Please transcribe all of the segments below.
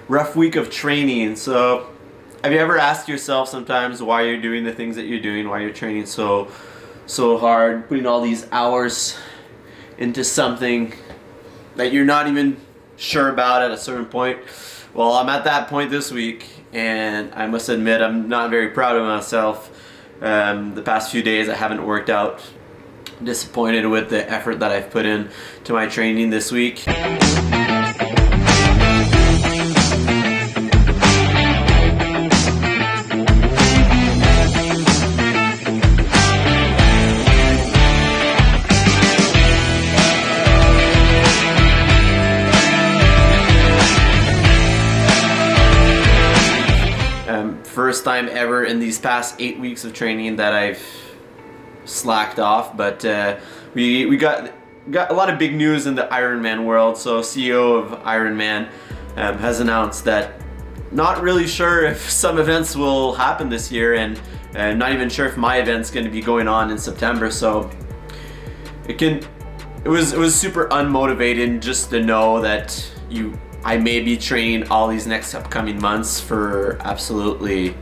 Rough week of training. So have you ever asked yourself sometimes why you're doing the things that you're doing, why you're training so hard, putting all these hours into something that you're not even sure about at a certain point? Well, I'm at that point this week, and I must admit I'm not very proud of myself. The past few days I haven't worked out. Disappointed with the effort that I've put in to my training this week. First time ever in these past 8 weeks of training that I've slacked off, but we got a lot of big news in the Ironman world. So CEO of Ironman has announced that not really sure if some events will happen this year, and not even sure if my event's going to be going on in September. So it was super unmotivating just to know that I may be training all these next upcoming months for absolutely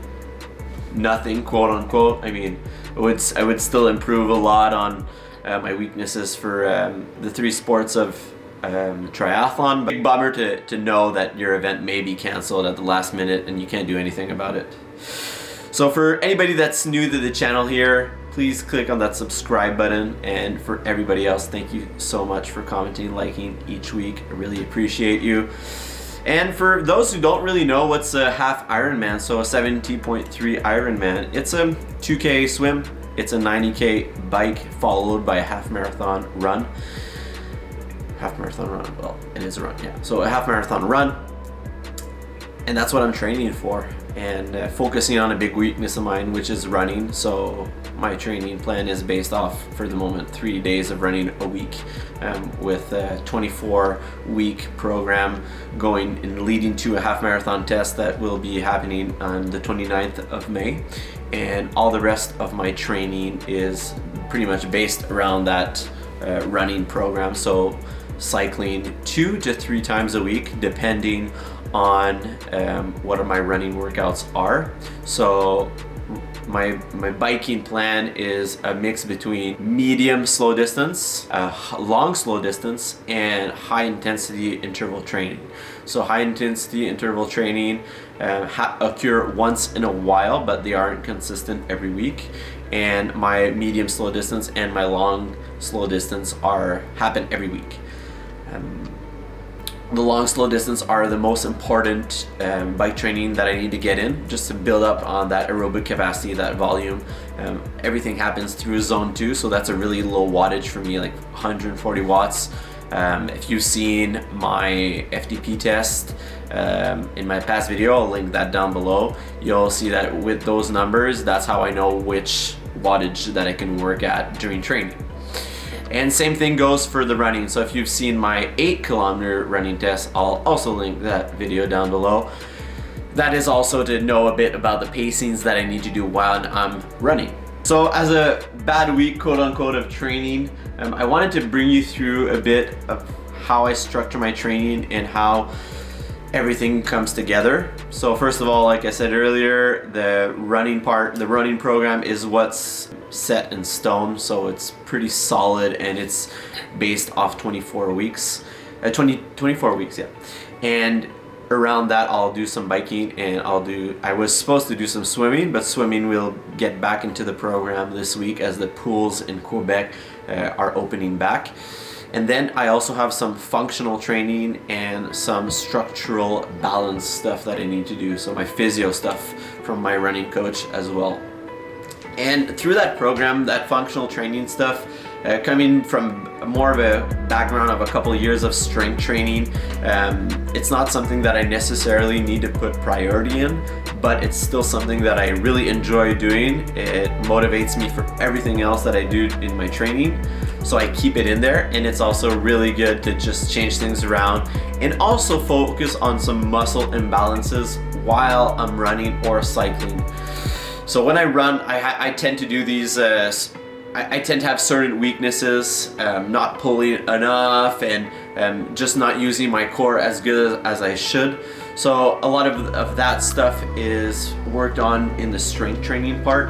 nothing, quote unquote. I mean, I would still improve a lot on my weaknesses for the three sports of triathlon. Big bummer to know that your event may be canceled at the last minute and you can't do anything about it. So for anybody that's new to the channel here, please click on that subscribe button. And for everybody else, thank you so much for commenting, liking each week. I really appreciate you. And for those who don't really know what's a half Ironman, so a 70.3 Ironman, it's a 2K swim, it's a 90K bike followed by a half marathon run. Half marathon run, well, it is a run, yeah. So a half marathon run, and that's what I'm training for, and focusing on a big weakness of mine, which is running. So my training plan is based off, for the moment, 3 days of running a week, with a 24-week program going and leading to a half marathon test that will be happening on the 29th of May. And all the rest of my training is pretty much based around that running program. So cycling 2 to 3 times a week, depending on what my running workouts are. So my biking plan is a mix between medium slow distance, long slow distance, and high intensity interval training. So high intensity interval training occur once in a while, but they aren't consistent every week. And my medium slow distance and my long slow distance happen every week. The long slow distance are the most important bike training that I need to get in, just to build up on that aerobic capacity, that volume. Everything happens through zone 2, so that's a really low wattage for me, like 140 watts. If you've seen my FTP test in my past video, I'll link that down below. You'll see that with those numbers, that's how I know which wattage that I can work at during training. And same thing goes for the running. So if you've seen my 8-kilometer running test, I'll also link that video down below. That is also to know a bit about the pacings that I need to do while I'm running. So as a bad week, quote unquote, of training, I wanted to bring you through a bit of how I structure my training and how everything comes together. So first of all, like I said earlier, the running program is what's set in stone. So it's pretty solid, and it's based off 24 weeks. 24 weeks, yeah. And around that, I'll do some biking, and I was supposed to do some swimming, but swimming will get back into the program this week as the pools in Quebec are opening back. And then I also have some functional training and some structural balance stuff that I need to do. So my physio stuff from my running coach as well. And through that program, that functional training stuff, coming from more of a background of a couple of years of strength training, it's not something that I necessarily need to put priority in, but it's still something that I really enjoy doing. It motivates me for everything else that I do in my training. So I keep it in there, and it's also really good to just change things around and also focus on some muscle imbalances while I'm running or cycling. So when I run, I tend to do these I tend to have certain weaknesses, not pulling enough and just not using my core as good as I should. So a lot of that stuff is worked on in the strength training part.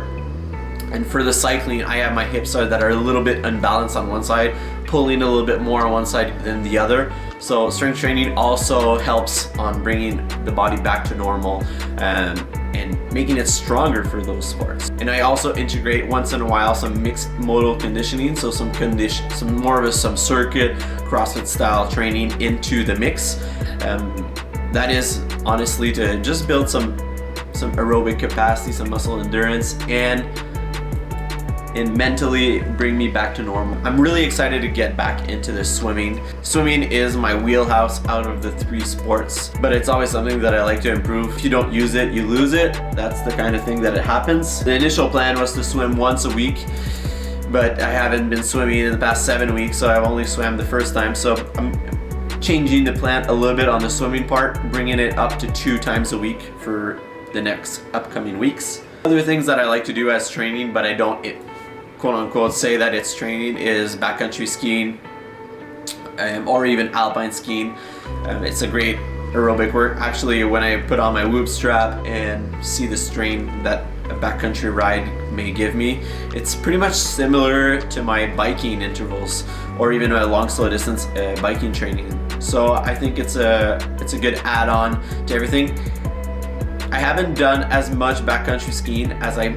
And for the cycling, I have my hips that are a little bit unbalanced on one side, pulling a little bit more on one side than the other. So strength training also helps on bringing the body back to normal and making it stronger for those sports. And I also integrate once in a while some mixed modal conditioning, so some more of some circuit CrossFit style training into the mix. That is honestly to just build some aerobic capacity, some muscle endurance, and mentally bring me back to normal. I'm really excited to get back into the swimming. Swimming is my wheelhouse out of the 3 sports, but it's always something that I like to improve. If you don't use it, you lose it. That's the kind of thing that it happens. The initial plan was to swim once a week, but I haven't been swimming in the past 7 weeks, so I've only swam the first time. So I'm changing the plan a little bit on the swimming part, bringing it up to 2 times a week for the next upcoming weeks. Other things that I like to do as training, but I don't quote unquote say that it's training, is backcountry skiing or even alpine skiing. It's a great aerobic work. Actually, when I put on my whoop strap and see the strain that a backcountry ride may give me, it's pretty much similar to my biking intervals or even a long slow distance biking training. So I think it's a good add-on to everything. I haven't done as much backcountry skiing as I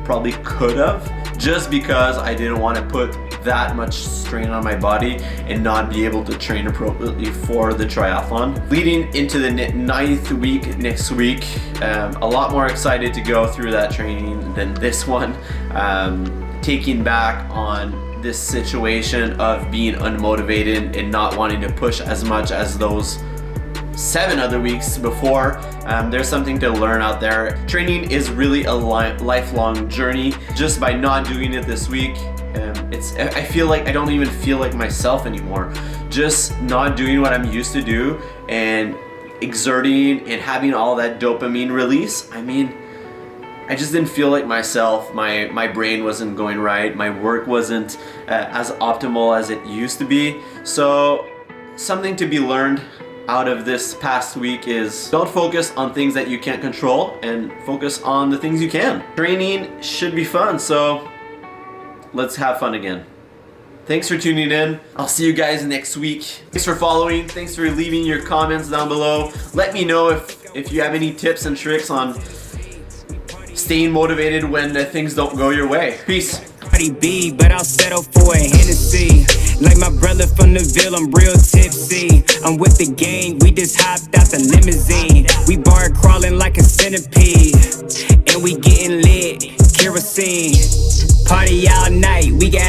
probably could have, just because I didn't want to put that much strain on my body and not be able to train appropriately for the triathlon. Leading into the 9th week next week, a lot more excited to go through that training than this one. Taking back on this situation of being unmotivated and not wanting to push as much as those 7 other weeks before. There's something to learn out there. Training is really a lifelong journey. Just by not doing it this week, I feel like I don't even feel like myself anymore. Just not doing what I'm used to do and exerting and having all that dopamine release. I mean, I just didn't feel like myself. My brain wasn't going right. My work wasn't as optimal as it used to be. So something to be learned out of this past week is don't focus on things that you can't control and focus on the things you can. Training should be fun, so let's have fun again. Thanks for tuning in. I'll see you guys next week. Thanks for following. Thanks for leaving your comments down below. Let me know if you have any tips and tricks on staying motivated when things don't go your way. Peace. But I'll settle for a Hennessy. Like my brother from the Ville, I'm real tipsy. I'm with the gang, we just hopped out the limousine. We bar crawling like a centipede, and we getting lit, kerosene. Party all night, we got